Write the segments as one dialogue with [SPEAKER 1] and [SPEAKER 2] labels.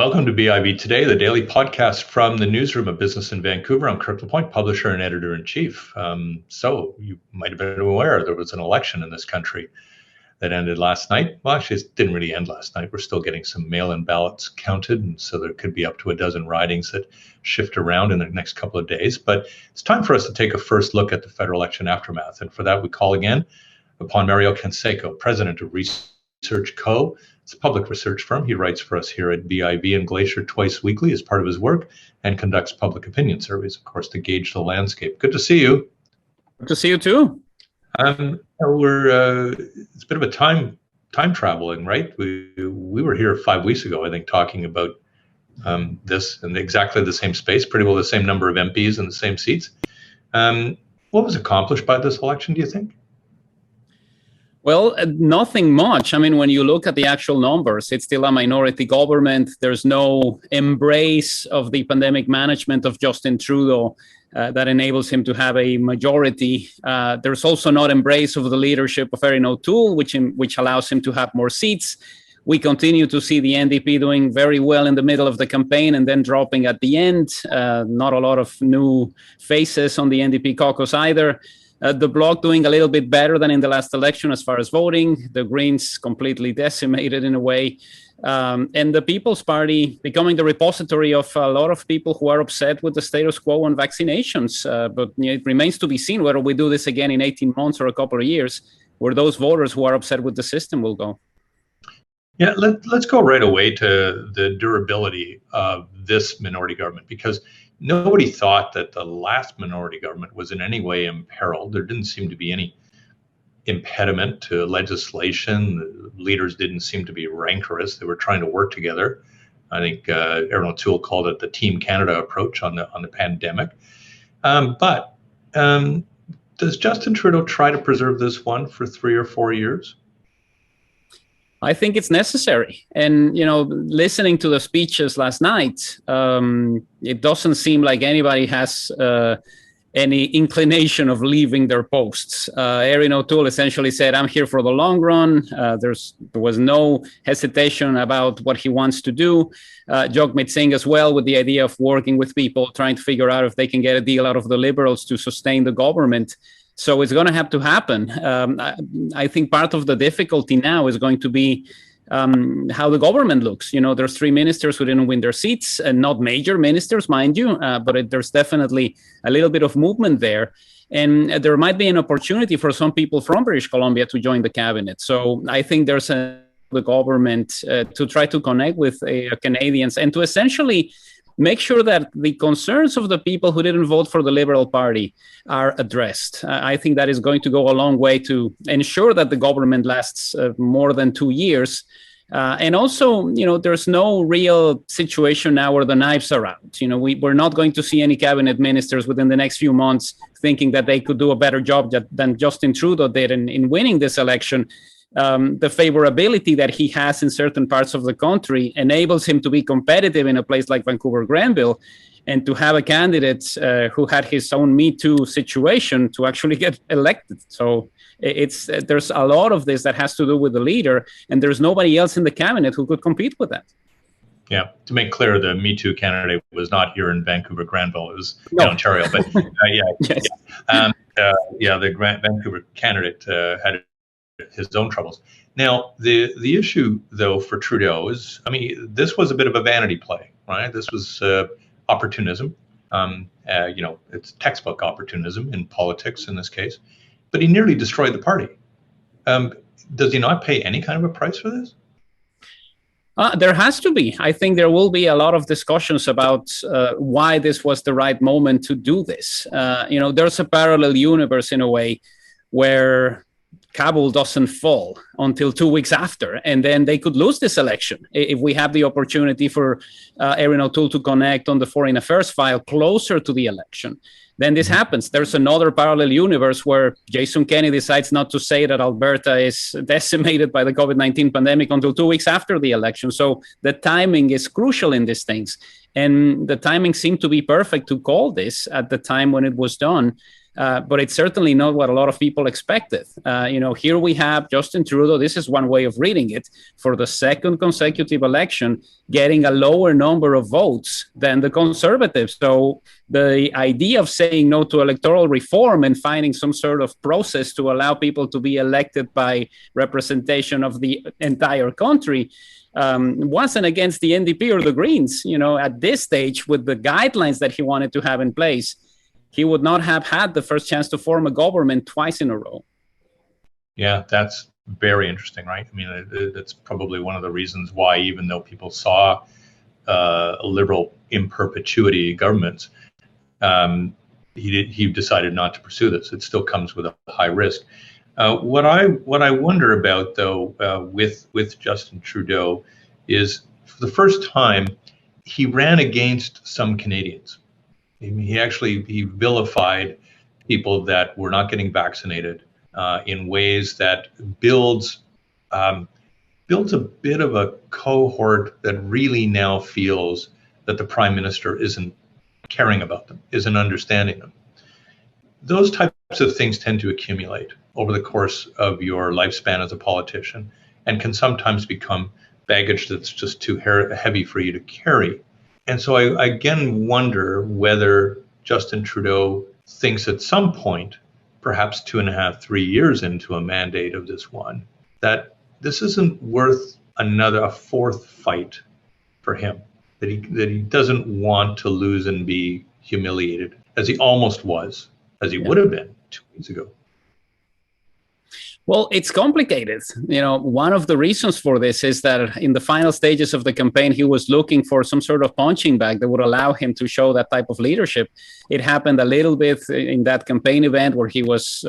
[SPEAKER 1] Welcome to BIV Today, the daily podcast from the newsroom of business in Vancouver. I'm Kirk LaPointe, publisher and editor-in-chief. So you might have been aware there was an election in this country that ended last night. Well, actually, it didn't really end last night. We're still getting some mail-in ballots counted, and so there could be up to a dozen ridings that shift around in the next couple of days. But it's time for us to take a first look at the federal election aftermath. And for that, we call again upon Mario Canseco, president of Researchco. It's a public research firm. He writes for us here at BIV and Glacier twice weekly as part of his work and conducts public opinion surveys, of course, to gauge the landscape. Good to see you.
[SPEAKER 2] Good to see you too.
[SPEAKER 1] It's a bit of a time traveling, right? We were here 5 weeks ago, I think, talking about this in exactly the same space, pretty well the same number of MPs and the same seats. What was accomplished by this election, do you think?
[SPEAKER 2] Well, nothing much. I mean, when you look at the actual numbers, it's still a minority government. There's no embrace of the pandemic management of Justin Trudeau that enables him to have a majority. There's also not embrace of the leadership of Erin O'Toole, which allows him to have more seats. We continue to see the NDP doing very well in the middle of the campaign and then dropping at the end. Not a lot of new faces on the NDP caucus either. The Bloc doing a little bit better than in the last election as far as voting. The Greens completely decimated in a way. And the People's Party becoming the repository of a lot of people who are upset with the status quo on vaccinations. But it remains to be seen whether we do this again in 18 months or a couple of years, where those voters who are upset with the system will go.
[SPEAKER 1] Yeah, let's go right away to the durability of this minority government, because nobody thought that the last minority government was in any way imperiled. There didn't seem to be any impediment to legislation. The leaders didn't seem to be rancorous. They were trying to work together. I think Erin O'Toole called it the Team Canada approach on the pandemic. But does Justin Trudeau try to preserve this one for 3 or 4 years?
[SPEAKER 2] I think it's necessary. And, listening to the speeches last night, it doesn't seem like anybody has any inclination of leaving their posts. Erin O'Toole essentially said, I'm here for the long run. There was no hesitation about what he wants to do. Jagmeet Singh as well, with the idea of working with people, trying to figure out if they can get a deal out of the Liberals to sustain the government. So it's going to have to happen. I think part of the difficulty now is going to be how the government looks. There's 3 ministers who didn't win their seats, and not major ministers, mind you, but there's definitely a little bit of movement there. And there might be an opportunity for some people from British Columbia to join the cabinet. So I think there's the government to try to connect with Canadians and to essentially make sure that the concerns of the people who didn't vote for the Liberal Party are addressed. I think that is going to go a long way to ensure that the government lasts more than 2 years. And also, there's no real situation now where the knives are out. We're not going to see any cabinet ministers within the next few months thinking that they could do a better job than Justin Trudeau did in winning this election. The favorability that he has in certain parts of the country enables him to be competitive in a place like Vancouver Granville, and to have a candidate who had his own Me Too situation to actually get elected. So there's a lot of this that has to do with the leader, and there's nobody else in the cabinet who could compete with that.
[SPEAKER 1] Yeah, to make clear, the Me Too candidate was not here in Vancouver Granville. It was in Ontario. But yes. The Vancouver candidate had his own troubles. Now, the issue, though, for Trudeau is, this was a bit of a vanity play, right? This was opportunism. It's textbook opportunism in politics in this case. But he nearly destroyed the party. Does he not pay any kind of a price for this?
[SPEAKER 2] There has to be. I think there will be a lot of discussions about why this was the right moment to do this. There's a parallel universe in a way where Kabul doesn't fall until 2 weeks after, and then they could lose this election. If we have the opportunity for Erin O'Toole to connect on the foreign affairs file closer to the election, then this happens. There's another parallel universe where Jason Kenney decides not to say that Alberta is decimated by the COVID-19 pandemic until 2 weeks after the election. So the timing is crucial in these things. And the timing seemed to be perfect to call this at the time when it was done. But it's certainly not what a lot of people expected. Here we have Justin Trudeau. This is one way of reading it, for the second consecutive election, getting a lower number of votes than the Conservatives. So the idea of saying no to electoral reform and finding some sort of process to allow people to be elected by representation of the entire country wasn't against the NDP or the Greens. At this stage, with the guidelines that he wanted to have in place, he would not have had the first chance to form a government twice in a row.
[SPEAKER 1] Yeah, that's very interesting, right? I mean, that's probably one of the reasons why, even though people saw liberal in perpetuity governments, he decided not to pursue this. It still comes with a high risk. What I wonder about, though, with Justin Trudeau is, for the first time, he ran against some Canadians. I mean, he vilified people that were not getting vaccinated in ways that builds a bit of a cohort that really now feels that the Prime Minister isn't caring about them, isn't understanding them. Those types of things tend to accumulate over the course of your lifespan as a politician, and can sometimes become baggage that's just too heavy for you to carry. And so I again wonder whether Justin Trudeau thinks at some point, perhaps 2.5, 3 years into a mandate of this one, that this isn't worth a fourth fight for him, that he doesn't want to lose and be humiliated, as he almost was, as he would have been 2 weeks ago.
[SPEAKER 2] Well, it's complicated. One of the reasons for this is that in the final stages of the campaign, he was looking for some sort of punching bag that would allow him to show that type of leadership. It happened a little bit in that campaign event where he was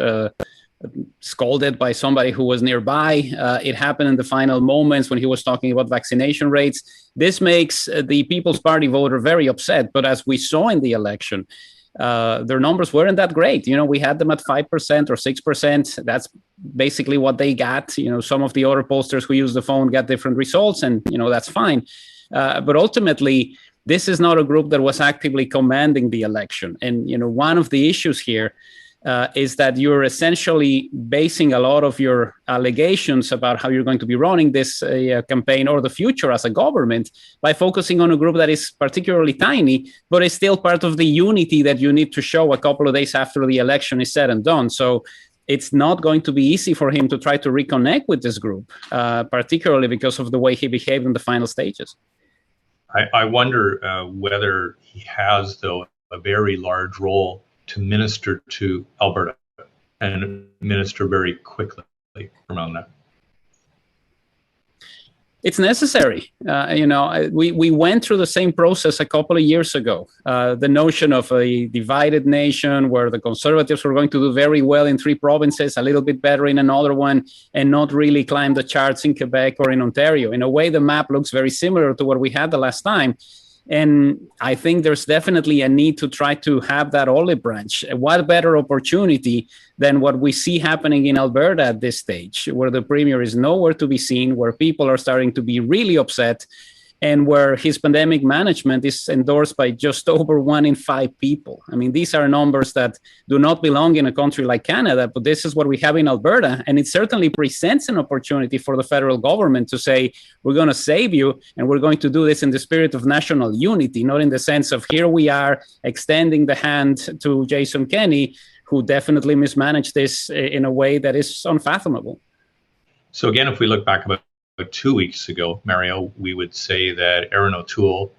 [SPEAKER 2] scolded by somebody who was nearby. It happened in the final moments when he was talking about vaccination rates. This makes the People's Party voter very upset. But as we saw in the election, their numbers weren't that great. We had them at 5% or 6%. That's basically what they got. Some of the other pollsters who use the phone got different results, and that's fine. But ultimately, this is not a group that was actively commanding the election. And one of the issues here is that you're essentially basing a lot of your allegations about how you're going to be running this campaign or the future as a government by focusing on a group that is particularly tiny, but is still part of the unity that you need to show a couple of days after the election is said and done. So it's not going to be easy for him to try to reconnect with this group, particularly because of the way he behaved in the final stages.
[SPEAKER 1] I wonder whether he has, though, a very large role to minister to Alberta and minister very quickly around that.
[SPEAKER 2] It's necessary. We went through the same process a couple of years ago. The notion of a divided nation where the Conservatives were going to do very well in 3 provinces, a little bit better in another one, and not really climb the charts in Quebec or in Ontario. In a way, the map looks very similar to what we had the last time. And I think there's definitely a need to try to have that olive branch. What better opportunity than what we see happening in Alberta at this stage, where the premier is nowhere to be seen, where people are starting to be really upset, and where his pandemic management is endorsed by just over 1 in 5 people. I mean, these are numbers that do not belong in a country like Canada, but this is what we have in Alberta. And it certainly presents an opportunity for the federal government to say, we're going to save you, and we're going to do this in the spirit of national unity, not in the sense of here we are extending the hand to Jason Kenney, who definitely mismanaged this in a way that is unfathomable.
[SPEAKER 1] So again, if we look back about 2 weeks ago, Mario, we would say that Erin O'Toole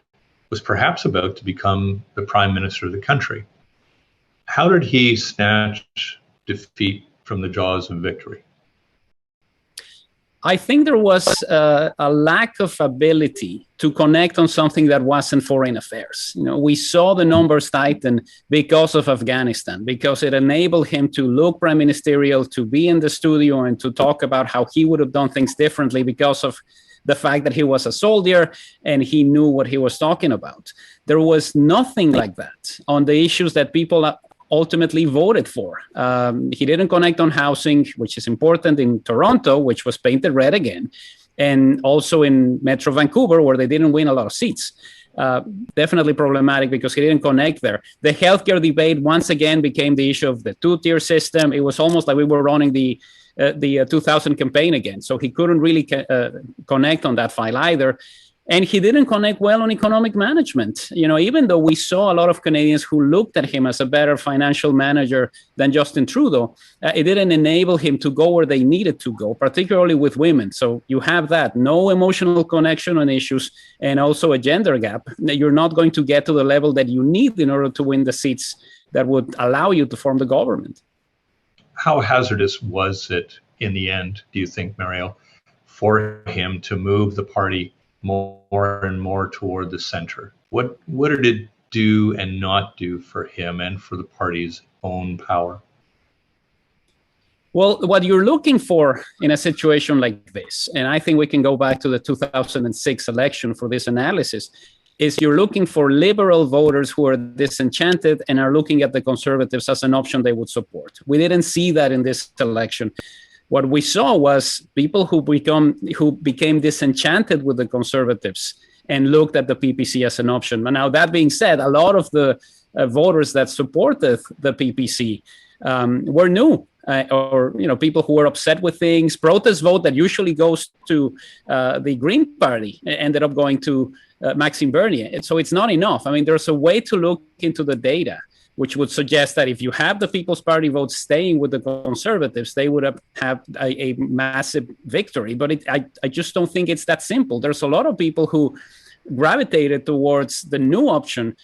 [SPEAKER 1] was perhaps about to become the Prime Minister of the country. How did he snatch defeat from the jaws of victory?
[SPEAKER 2] I think there was a lack of ability to connect on something that wasn't foreign affairs. We saw the numbers tighten because of Afghanistan, because it enabled him to look prime ministerial, to be in the studio and to talk about how he would have done things differently because of the fact that he was a soldier and he knew what he was talking about. There was nothing like that on the issues that people ultimately voted for. He didn't connect on housing, which is important in Toronto, which was painted red again. and also in Metro Vancouver, where they didn't win a lot of seats. Definitely problematic because he didn't connect there. The healthcare debate once again became the issue of the two-tier system. It was almost like we were running the 2000 campaign again. So he couldn't really connect on that file either. And he didn't connect well on economic management. Even though we saw a lot of Canadians who looked at him as a better financial manager than Justin Trudeau, it didn't enable him to go where they needed to go, particularly with women. So you have that, no emotional connection on issues, and also a gender gap. You're not going to get to the level that you need in order to win the seats that would allow you to form the government.
[SPEAKER 1] How hazardous was it in the end, do you think, Mario, for him to move the party more and more toward the center? What did it do and not do for him and for the party's own power?
[SPEAKER 2] Well, what you're looking for in a situation like this, and I think we can go back to the 2006 election for this analysis, is you're looking for liberal voters who are disenchanted and are looking at the Conservatives as an option they would support. We didn't see that in this election. What we saw was people who became disenchanted with the Conservatives and looked at the PPC as an option. But now, that being said, a lot of the voters that supported the PPC were new, or people who were upset with things. Protest vote that usually goes to the Green Party ended up going to Maxime Bernier. And so it's not enough. I mean, there's a way to look into the data, which would suggest that if you have the People's Party vote staying with the Conservatives, they would have a massive victory. But I just don't think it's that simple. There's a lot of people who gravitated towards the new option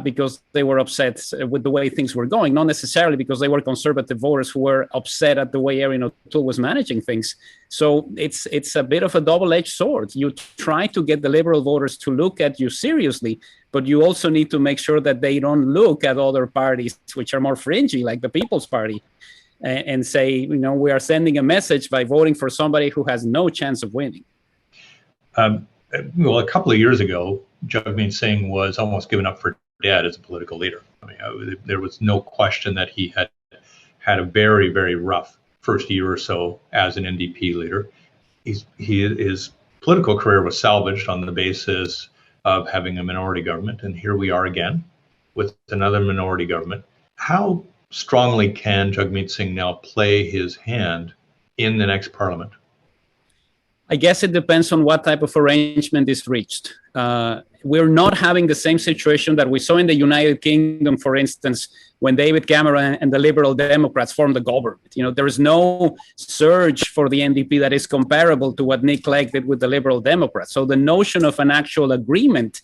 [SPEAKER 2] because they were upset with the way things were going, not necessarily because they were Conservative voters who were upset at the way Erin O'Toole was managing things. So it's a bit of a double-edged sword. You try to get the Liberal voters to look at you seriously, but you also need to make sure that they don't look at other parties which are more fringy, like the People's Party, and say, we are sending a message by voting for somebody who has no chance of winning.
[SPEAKER 1] Well, a couple of years ago, Jagmeet Singh was almost given up for dead as a political leader. I mean, there was no question that he had a very, very rough first year or so as an NDP leader. His political career was salvaged on the basis of having a minority government, and here we are again with another minority government. How strongly can Jagmeet Singh now play his hand in the next parliament?
[SPEAKER 2] I guess it depends on what type of arrangement is reached. We're not having the same situation that we saw in the United Kingdom, for instance, when David Cameron and the Liberal Democrats formed the government. There is no surge for the NDP that is comparable to what Nick Clegg did with the Liberal Democrats. So the notion of an actual agreement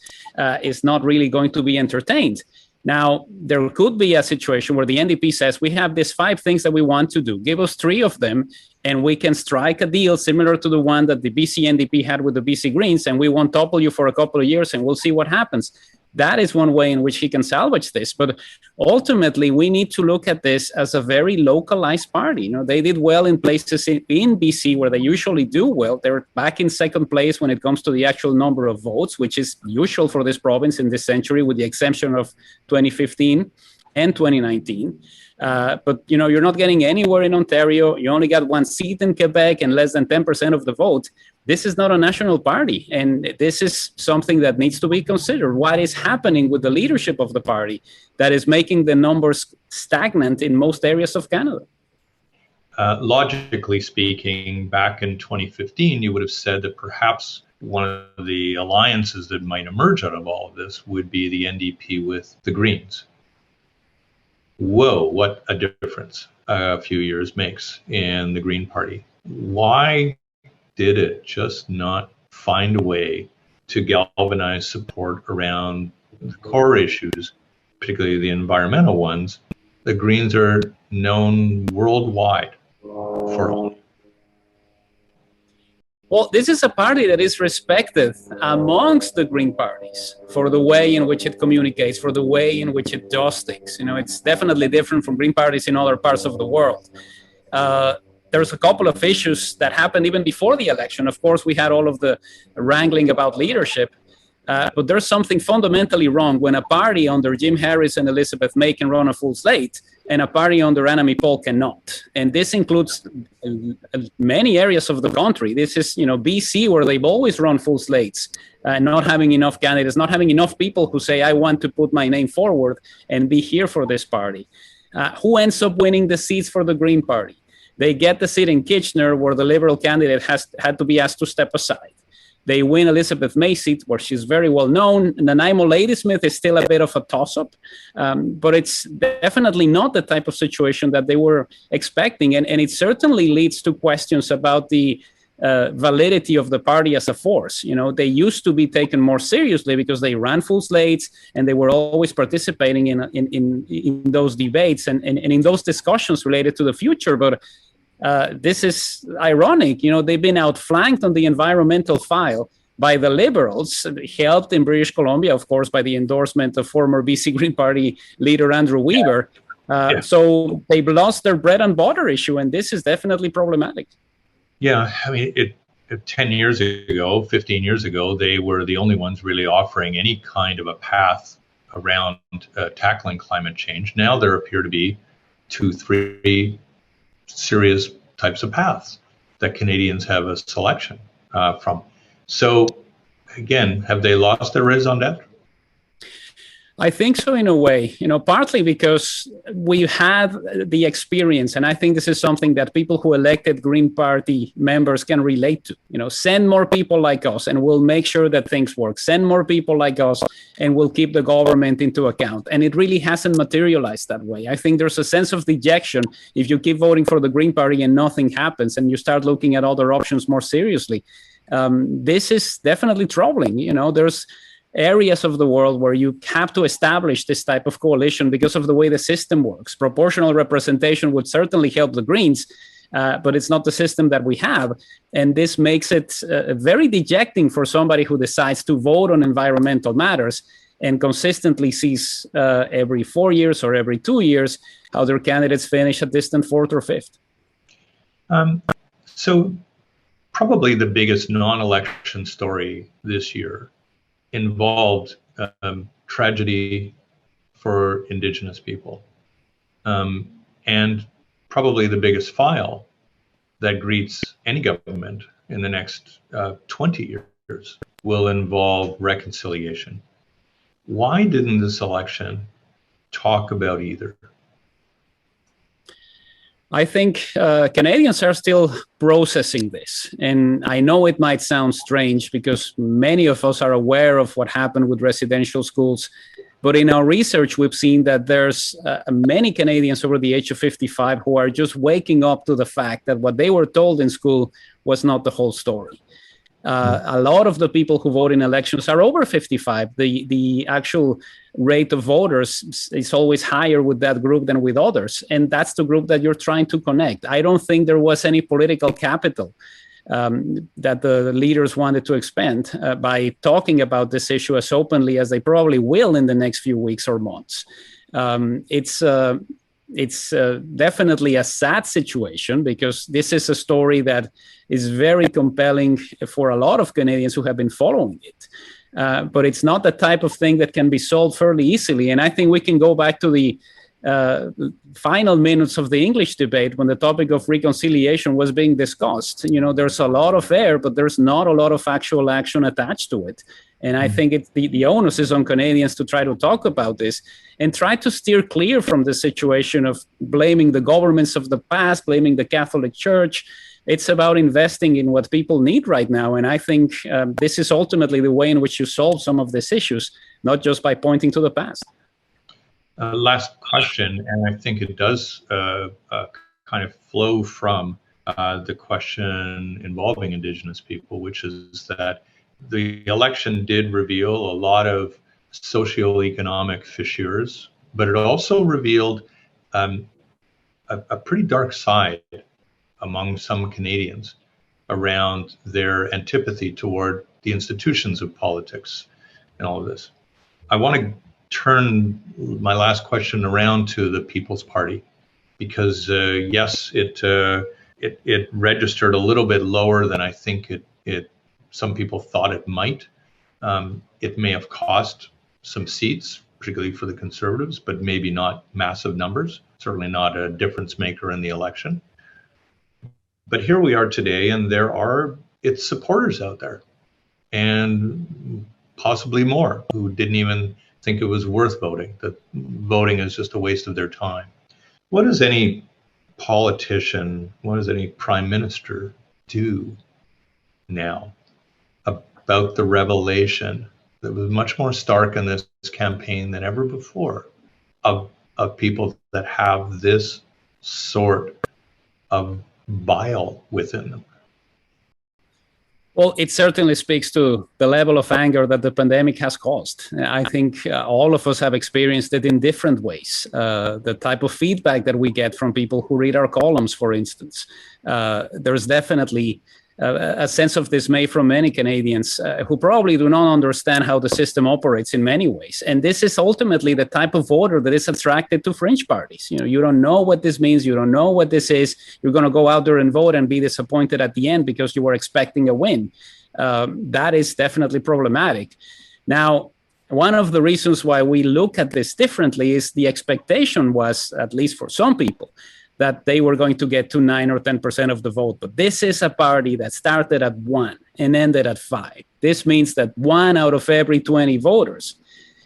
[SPEAKER 2] is not really going to be entertained. Now, there could be a situation where the NDP says, we have these 5 things that we want to do. Give us 3 of them, and we can strike a deal similar to the one that the BC NDP had with the BC Greens, and we won't topple you for a couple of years, and we'll see what happens. That is one way in which he can salvage this. But ultimately, we need to look at this as a very localized party. They did well in places in BC where they usually do well. They're back in second place when it comes to the actual number of votes, which is usual for this province in this century, with the exception of 2015 and 2019. But you're not getting anywhere in Ontario. You only got 1 seat in Quebec and less than 10% of the vote. This is not a national party, and this is something that needs to be considered. What is happening with the leadership of the party that is making the numbers stagnant in most areas of Canada?
[SPEAKER 1] Logically speaking, back in 2015, you would have said that perhaps one of the alliances that might emerge out of all of this would be the NDP with the Greens. Whoa, what a difference a few years makes in the Green Party. Why did it just not find a way to galvanize support around the core issues, particularly the environmental ones? The Greens are known worldwide for.
[SPEAKER 2] Well, this is a party that is respected amongst the Green parties for the way in which it communicates, for the way in which it does things. It's definitely different from Green parties in other parts of the world. There's a couple of issues that happened even before the election. Of course, we had all of the wrangling about leadership. But there's something fundamentally wrong when a party under Jim Harris and Elizabeth May can run a full slate and a party under Anna Paul cannot. And this includes many areas of the country. This is, BC, where they've always run full slates, not having enough candidates, not having enough people who say, I want to put my name forward and be here for this party. Who ends up winning the seats for the Green Party? They get the seat in Kitchener, where the Liberal candidate had to be asked to step aside. They win Elizabeth May's seat, where she's very well known. Nanaimo Ladysmith is still a bit of a toss-up, but it's definitely not the type of situation that they were expecting. And it certainly leads to questions about the validity of the party as a force. They used to be taken more seriously because they ran full slates and they were always participating in those debates and in those discussions related to the future. But this is ironic. They've been outflanked on the environmental file by the Liberals, helped in British Columbia, of course, by the endorsement of former BC Green Party leader Andrew Weaver. So they've lost their bread and butter issue, and this is definitely problematic.
[SPEAKER 1] Yeah, I mean, 10 years ago, 15 years ago, they were the only ones really offering any kind of a path around tackling climate change. Now there appear to be 2-3 serious types of paths that Canadians have a selection from. So again, have they lost their raison d'etre?
[SPEAKER 2] I think so, in a way, partly because we had the experience, and I think this is something that people who elected Green Party members can relate to. Send more people like us and we'll make sure that things work. Send more people like us and we'll keep the government into account. And it really hasn't materialized that way. I think there's a sense of dejection if you keep voting for the Green Party and nothing happens and you start looking at other options more seriously. This is definitely troubling. There's areas of the world where you have to establish this type of coalition because of the way the system works. Proportional representation would certainly help the Greens, but it's not the system that we have. And this makes it very dejecting for somebody who decides to vote on environmental matters and consistently sees every 4 years or every 2 years how their candidates finish a distant fourth or fifth.
[SPEAKER 1] So probably the biggest non-election story this year involved tragedy for Indigenous people. And probably the biggest file that greets any government in the next 20 years will involve reconciliation. Why didn't this election talk about either?
[SPEAKER 2] I think Canadians are still processing this. And I know it might sound strange because many of us are aware of what happened with residential schools. But in our research, we've seen that there's many Canadians over the age of 55 who are just waking up to the fact that what they were told in school was not the whole story. A lot of the people who vote in elections are over 55. The actual rate of voters is always higher with that group than with others. And that's the group that you're trying to connect. I don't think there was any political capital that the leaders wanted to expend by talking about this issue as openly as they probably will in the next few weeks or months. It's definitely a sad situation because this is a story that is very compelling for a lot of Canadians who have been following it. But it's not the type of thing that can be solved fairly easily. And I think we can go back to the final minutes of the English debate when the topic of reconciliation was being discussed. There's a lot of air, but there's not a lot of actual action attached to it. And I think it's the onus is on Canadians to try to talk about this and try to steer clear from the situation of blaming the governments of the past, blaming the Catholic Church. It's about investing in what people need right now. And I think this is ultimately the way in which you solve some of these issues, not just by pointing to the past.
[SPEAKER 1] Last question, and I think it does kind of flow from the question involving Indigenous people, which is that the election did reveal a lot of socioeconomic fissures, but it also revealed a pretty dark side among some Canadians around their antipathy toward the institutions of politics and all of this. I want to turn my last question around to the People's Party because yes, it registered a little bit lower than I think it some people thought it might. It may have cost some seats, particularly for the Conservatives, but maybe not massive numbers, certainly not a difference maker in the election. But here we are today, and there are its supporters out there, and possibly more, who didn't even think it was worth voting, that voting is just a waste of their time. What does any politician, what does any prime minister do now about the revelation that was much more stark in this campaign than ever before of people that have this sort of bile within them?
[SPEAKER 2] Well, it certainly speaks to the level of anger that the pandemic has caused. I think all of us have experienced it in different ways. The type of feedback that we get from people who read our columns, for instance, there's definitely a sense of dismay from many Canadians who probably do not understand how the system operates in many ways. And this is ultimately the type of voter that is attracted to fringe parties. You know, you don't know what this means. You don't know what this is. You're going to go out there and vote and be disappointed at the end because you were expecting a win. That is definitely problematic. Now, one of the reasons why we look at this differently is the expectation was, at least for some people, that they were going to get to 9 or 10% of the vote. But this is a party that started at 1 and ended at 5. This means that 1 out of every 20 voters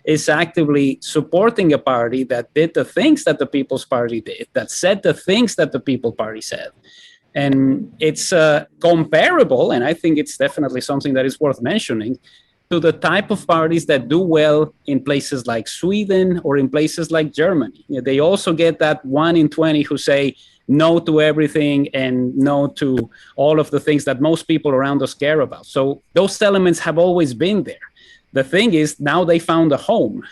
[SPEAKER 2] is actively supporting a party that did the things that the People's Party did, that said the things that the People's Party said. And it's comparable, and I think it's definitely something that is worth mentioning, to the type of parties that do well in places like Sweden or in places like Germany. They also get that 1 in 20 who say no to everything and no to all of the things that most people around us care about. So those elements have always been there. The thing is, now they found a home.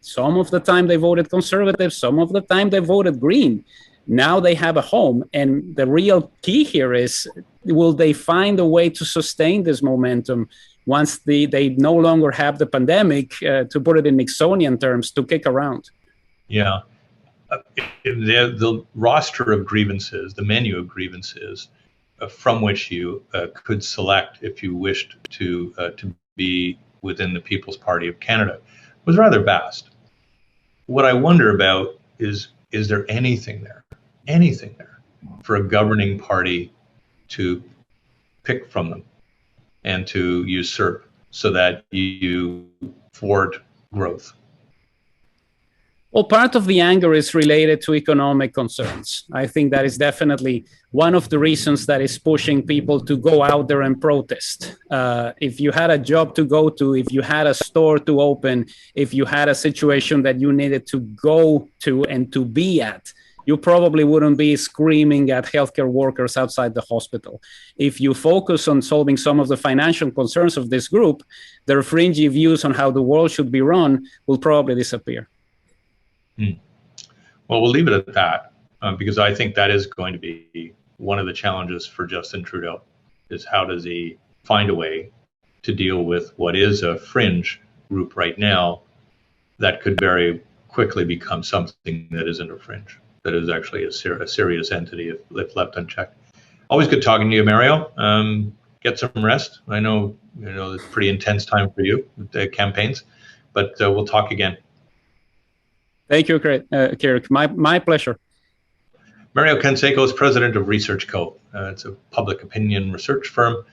[SPEAKER 2] Some of the time they voted Conservative, some of the time they voted Green. Now they have a home. And the real key here is, will they find a way to sustain this momentum once they no longer have the pandemic, to put it in Nixonian terms, to kick around?
[SPEAKER 1] Yeah. The roster of grievances, the menu of grievances from which you could select if you wished to be within the People's Party of Canada was rather vast. What I wonder about is there anything there for a governing party to pick from them and to usurp so that you thwart growth?
[SPEAKER 2] Well, part of the anger is related to economic concerns. I think that is definitely one of the reasons that is pushing people to go out there and protest. If you had a job to go to, if you had a store to open, if you had a situation that you needed to go to and to be at, you probably wouldn't be screaming at healthcare workers outside the hospital. If you focus on solving some of the financial concerns of this group, their fringy views on how the world should be run will probably disappear.
[SPEAKER 1] Well, we'll leave it at that, because I think that is going to be one of the challenges for Justin Trudeau, is how does he find a way to deal with what is a fringe group right now that could very quickly become something that isn't a fringe, that is actually a serious entity if left unchecked. Always good talking to you, Mario. Get some rest. I know it's a pretty intense time for you with the campaigns, but we'll talk again.
[SPEAKER 2] Thank you, Kirk. My pleasure.
[SPEAKER 1] Mario Canseco is president of Researchco. It's a public opinion research firm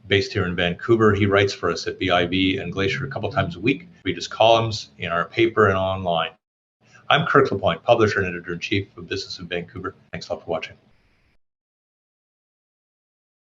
[SPEAKER 1] based here in Vancouver. He writes for us at BIV and Glacier a couple times a week. Read his columns in our paper and online. I'm Kirk LaPointe, publisher and editor-in-chief of Business in Vancouver. Thanks a lot for watching.